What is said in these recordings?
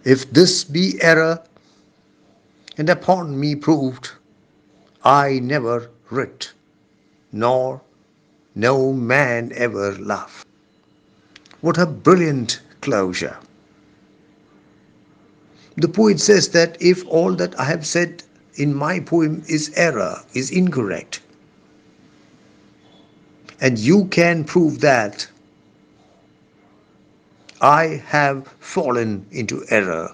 If this be error, and upon me proved, I never writ, nor no man ever loved. What a brilliant closure! The poet says that if all that I have said in my poem is error, is incorrect, and you can prove that I have fallen into error,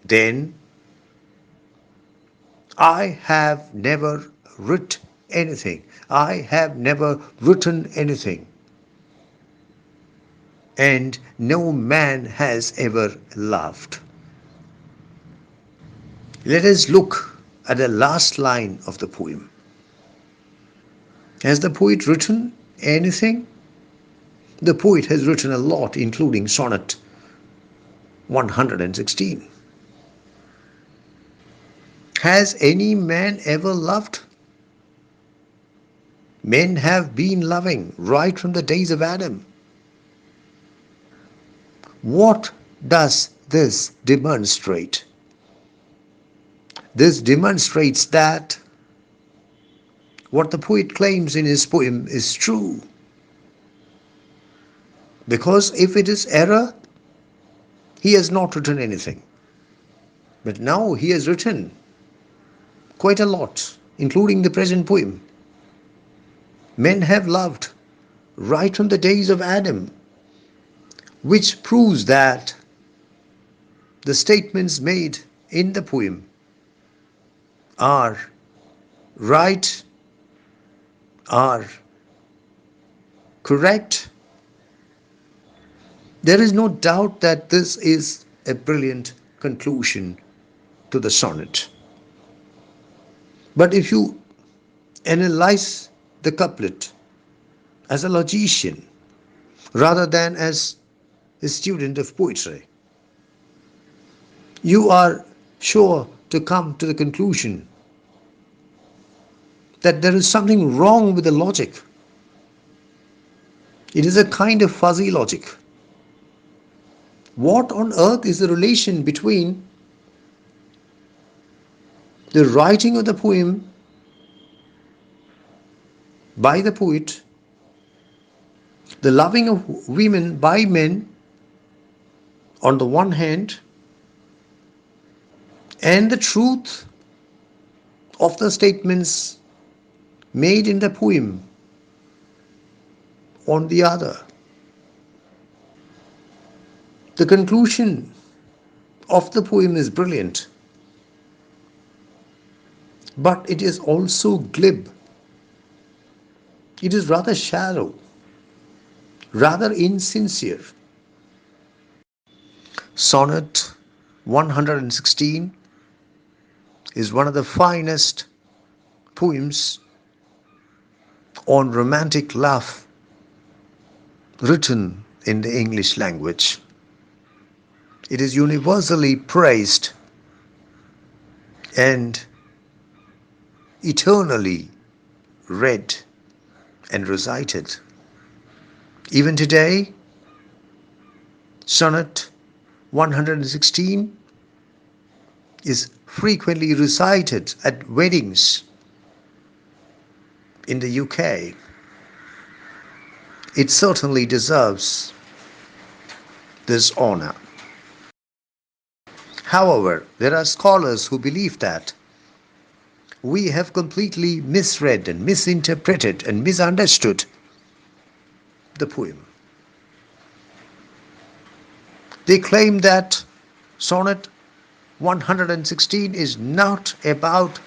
then I have never writ anything. I have never written anything. And no man has ever loved. Let us look at the last line of the poem. Has the poet written anything? The poet has written a lot, including Sonnet 116. Has any man ever loved? Men have been loving right from the days of Adam. What does this demonstrate? This demonstrates that what the poet claims in his poem is true. Because if it is error, he has not written anything. But now he has written quite a lot, including the present poem. Men have loved right from the days of Adam, which proves that the statements made in the poem are right, are correct. There is no doubt that this is a brilliant conclusion to the sonnet. But if you analyze the couplet as a logician rather than as a student of poetry, you are sure to come to the conclusion that there is something wrong with the logic. It is a kind of fuzzy logic. What on earth is the relation between the writing of the poem by the poet, the loving of women by men on the one hand, and the truth of the statements made in the poem on the other? The conclusion of the poem is brilliant, but it is also glib. It is rather shallow, rather insincere. Sonnet 116 is one of the finest poems on romantic love written in the English language. It is universally praised and eternally read and recited. Even today, Sonnet 116 is frequently recited at weddings in the UK. It certainly deserves this honor. However, there are scholars who believe that we have completely misread and misinterpreted and misunderstood the poem. They claim that Sonnet 116 is not about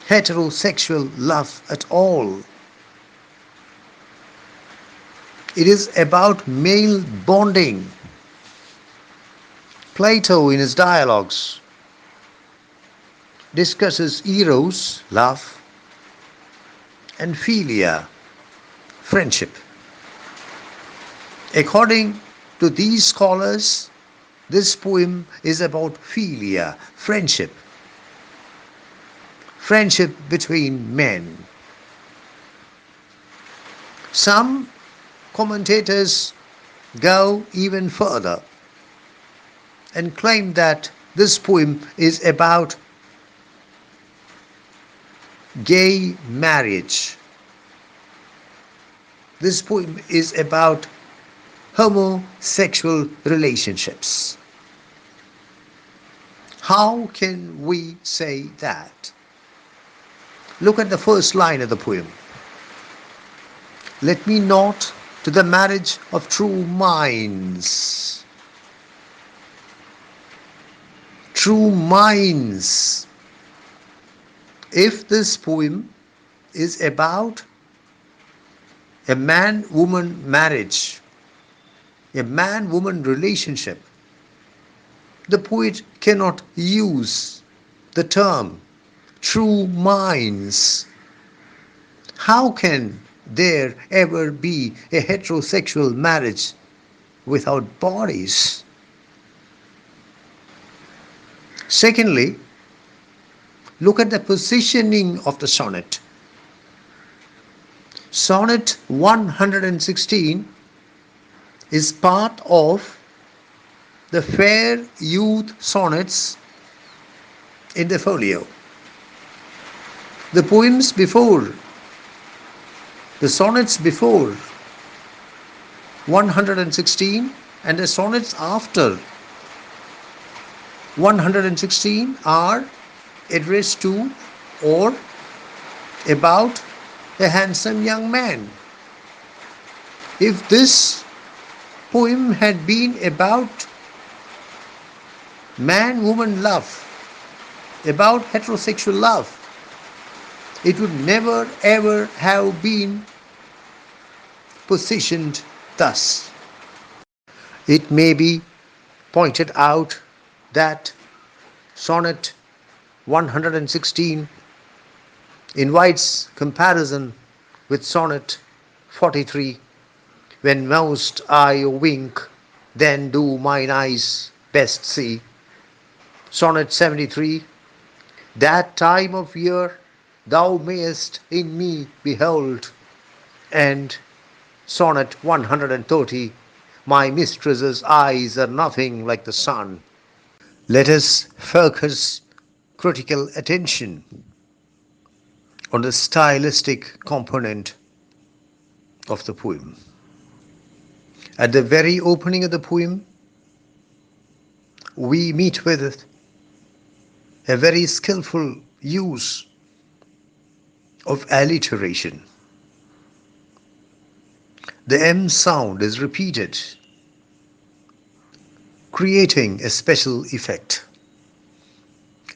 heterosexual love at all. It is about male bonding. Plato, in his dialogues, discusses eros, love, and philia, friendship. According to these scholars, this poem is about philia, friendship. Friendship between men. Some commentators go even further and claim that this poem is about gay marriage. This poem is about homosexual relationships. How can we say that? Look at the first line of the poem. Let me not to the marriage of true minds. True minds. If this poem is about a man-woman marriage, a man-woman relationship, the poet cannot use the term true minds. How can there ever be a heterosexual marriage without bodies? Secondly, look at the positioning of the sonnet. Sonnet 116 is part of the fair youth sonnets in the folio. The poems before, the sonnets before 116 and the sonnets after 116 are addressed to or about a handsome young man. If this poem had been about man-woman love, about heterosexual love, it would never ever have been positioned thus. It may be pointed out that Sonnet 116 invites comparison with Sonnet 43. When most I wink, then do mine eyes best see. Sonnet 73. That time of year thou mayest in me behold. And Sonnet 130. My mistress's eyes are nothing like the sun. Let us focus critical attention on the stylistic component of the poem. At the very opening of the poem, we meet with a very skillful use of alliteration. The M sound is repeated, creating a special effect.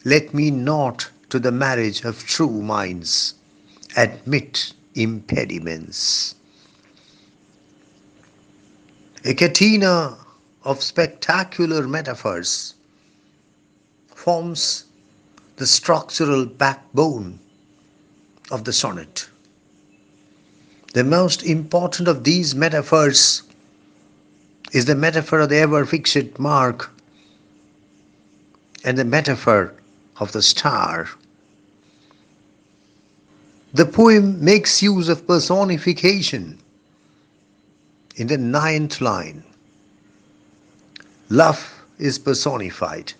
Let me not to the marriage of true minds admit impediments. A catena of spectacular metaphors forms the structural backbone of the sonnet. The most important of these metaphors is the metaphor of the ever-fixed mark and the metaphor of the star. The poem makes use of personification in the 9th line. Love is personified.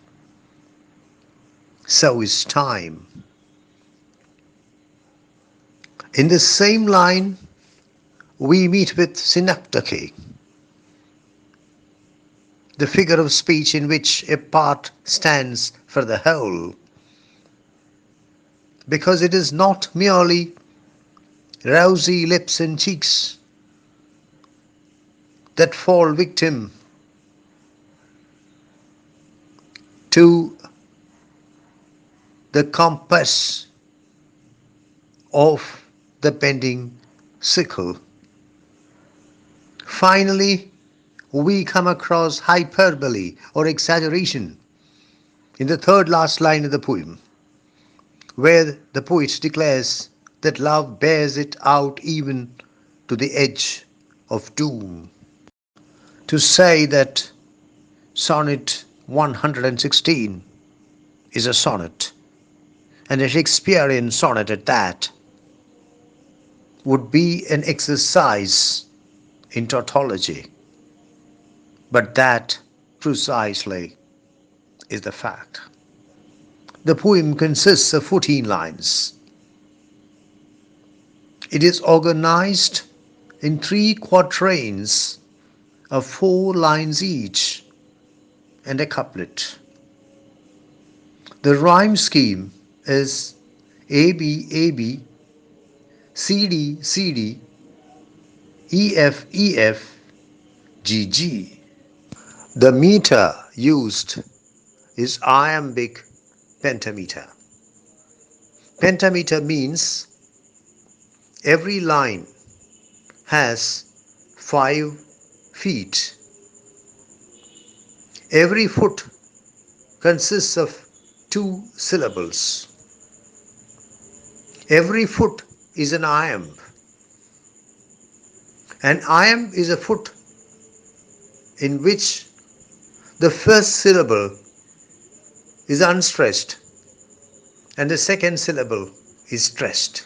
So is time. In the same line, we meet with synecdoche, the figure of speech in which a part stands for the whole, because it is not merely rosy lips and cheeks that fall victim to the compass of the bending sickle. Finally, we come across hyperbole or exaggeration in the third last line of the poem, where the poet declares that love bears it out even to the edge of doom. To say that Sonnet 116 is a sonnet, and a Shakespearean sonnet at that, would be an exercise in tautology. But that precisely is the fact. The poem consists of 14 lines. It is organized in 3 quatrains of 4 lines each and a couplet. The rhyme scheme is AB AB, CD CD, EF EF, GG. The meter used is iambic pentameter. Pentameter means every line has 5 feet. Every foot consists of 2 syllables. Every foot is an iamb. An iamb is a foot in which the first syllable is unstressed and the second syllable is stressed.